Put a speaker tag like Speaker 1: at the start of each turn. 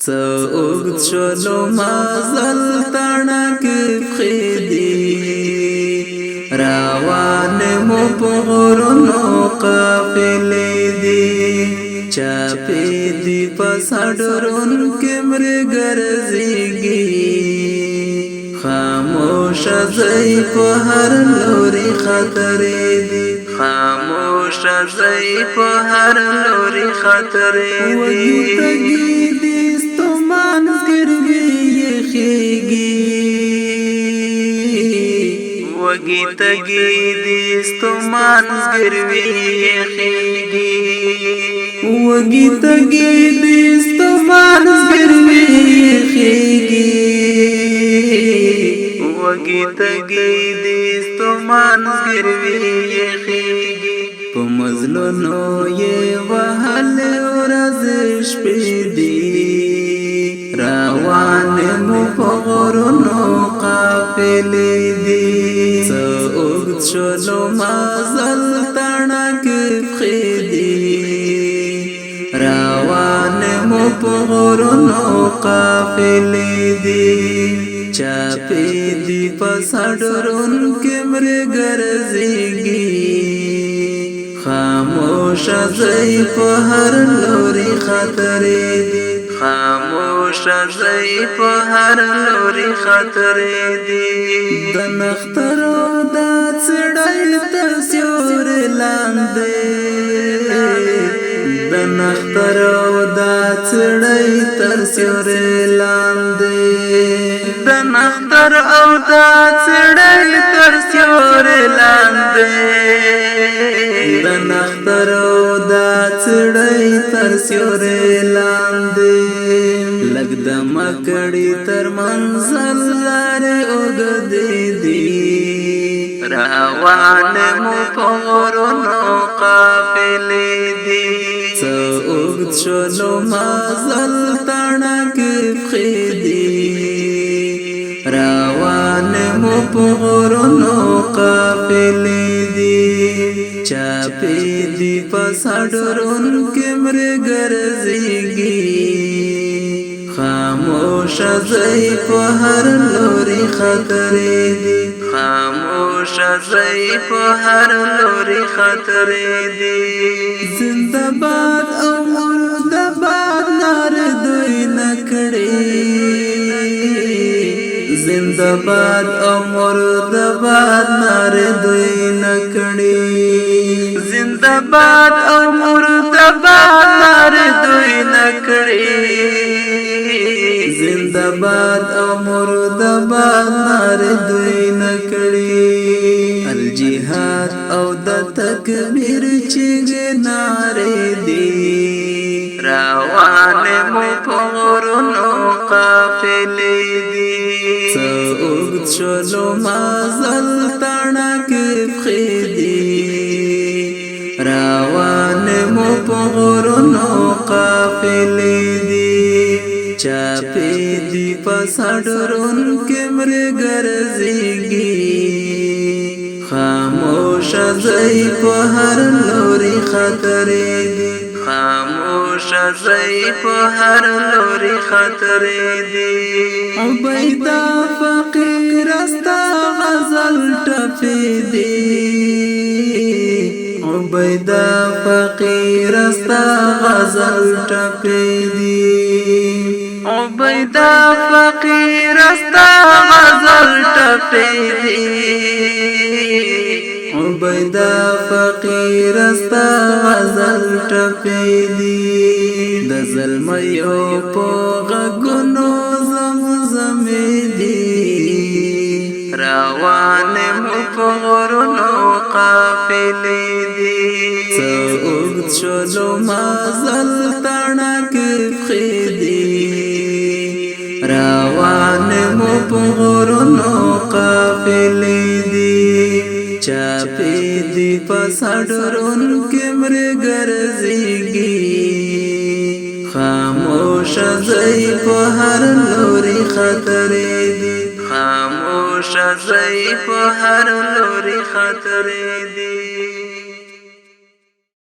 Speaker 1: اوږد شولو مزل تڼاکې پښې دي روان مو په غرونو قافلې دي چاپې دي په سړرون کې مرغ ګرځېږي خاموشه ځای په هر لوري خطرې دي خاموشه ځای په هر لوري خطرې دي وگی تگی دیستمان زگروی یخیگی وگی تگی دیستمان زگروی یخیگی وگی تگی دیستمان زگروی یخیگی پا مزلونو یہ وحل ورز شپی دی روان مو په غرونو قافلې دي اوږد شولو مزل تڼاکې پښې دي روان مو په غرونو قافلې دي چاپې دي په سړرون کې مرغ ګرځېږي خاموشه ځای په هر لوري خطرې دي خاموشه ځای په هر لوري خطرې دي د نخترو دا څړۍ تر سیوري لاندې د نخترو دا څړۍ تر سیوري لاندې د نختر او دا څړۍ تر سیوري لاندې د نختر او دا څړۍ تر سیوري لاندې لګ د مکړې تر منزل لارې اوږدې دي روان مو په غرونو قافلې دي څه اوږد شولو مزل تڼاکې پښې دي روان مو په غرونو قافلې دي چاپې دي په سړرون کې مرغ ګرځېږي خاموشه ځای په هر لوري خطرې دي خاموشه ځای په هر لوري خطرې دي زنده باد او مردباد نارې دوی نه کړې زنده باد او مردباد نارې دوی نه کړې زنده باد او مردباد نارې دوی نه کړې زنده باد او مردباد نارې دوی نه کړې الجهاد او د تکبیر چیغې نارې دي روان مو په غرونو قافلې دي څه اوږد شولو مزل تڼاکې پښې دي روان مو په غرونو قافلې دي چاپې دي په سړرون کې مرغ ګرځېږي خاموشه ځای په هر لوري خطرې دي خاموشه ځای په هر لوري خطرې دي عبیده فقیر ستا غزل ټپې دي عبیده فقیر ستا غزل ټپې دي عبیده فقیر ستا غزل ټپې دي عبیده فقیر ستا غزل ټپې دي د زلمیو په غږونو زمزمې دي روان مو په غرونو قافلې دي څه اوږد شولو مزل تڼاکې پښې دي روان مو په غرونو قافلې دي چاپې دي په سړرون کې مرغ ګرځېږي خاموشه ځای په هر لوري خطرې دي خاموشه ځای په هر لوري خطرې دي